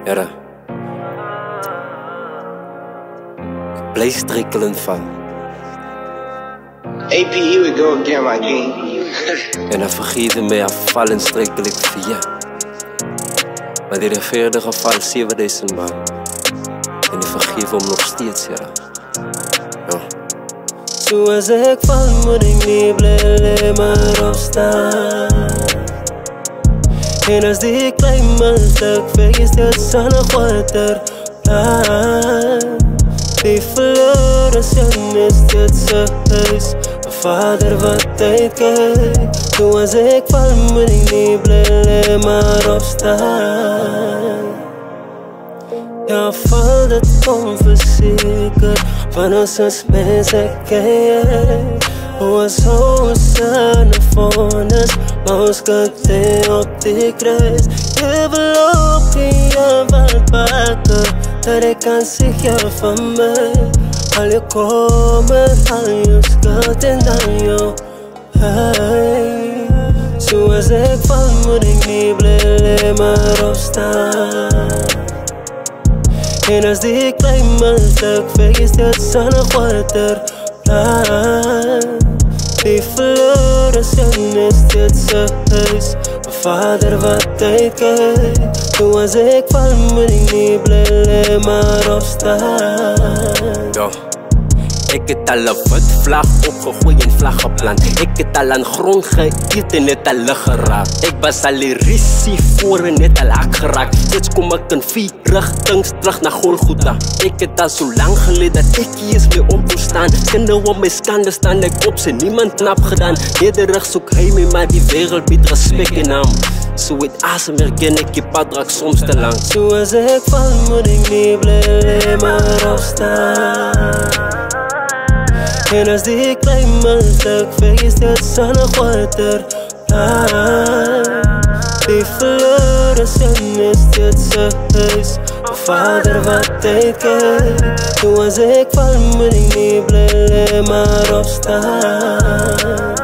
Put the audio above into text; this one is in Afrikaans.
Here, ek bly strikkelen van AP, here we go again, my king. en dan vergeet my afval en strikkel ek vir jou. Maar die rechtvaardige val 7000 maal en die vergeef hom nog steeds, Here. Ja. Soos ek val moet ek nie bly maar opstaan. En as die klein multig vergeet steeds aan 'n groter plan. Die verlore sin is steeds 'n huis, 'n vader wat uitkyk. Soos ek val moet ek nie bly maar opstaan. Ja, val dit kom verseker van ons as mense ken. Was ons aan de vonnis, maar ons kyk op die kruis. Je beloof in je badbakken, dat ik kan zeggen van mij. Al je komen, al je schuld en dan jou hij. Zoals ik val moet ik niet blijven maar opstaan. En als die klein multig vergeet het aan een groter plan. Die verloren sin is steeds 'n huis, 'n vader wat uitkyk. Soos ek val moet ek nie bly maar opstaan. Ja. Ek het al 'n wit vlag opgegooi en vlag geplant. Ek het al aan grond geëet en net al lig geraak. Ek was al die risie voor en net al hak geraak. Steeds kom ek in 4 rigtings terug na Golgotha. Ek het al so lang gelede dat ek hier is mee om te staan. Kinder om my skande staan ek op, sy niemand knap gedaan. Nederig soek hy my, maar die wêreld bied respek en naam. So het asem herken ek die pad raak soms te lang. Soos ek val moet ek nie bly maar opstaan. En as die klein multig vergeet steeds aan 'n groter plan. Die verlore sin is steeds 'n huis, 'n vader wat uitkyk. Soos ek val moet ek nie bly maar opstaan.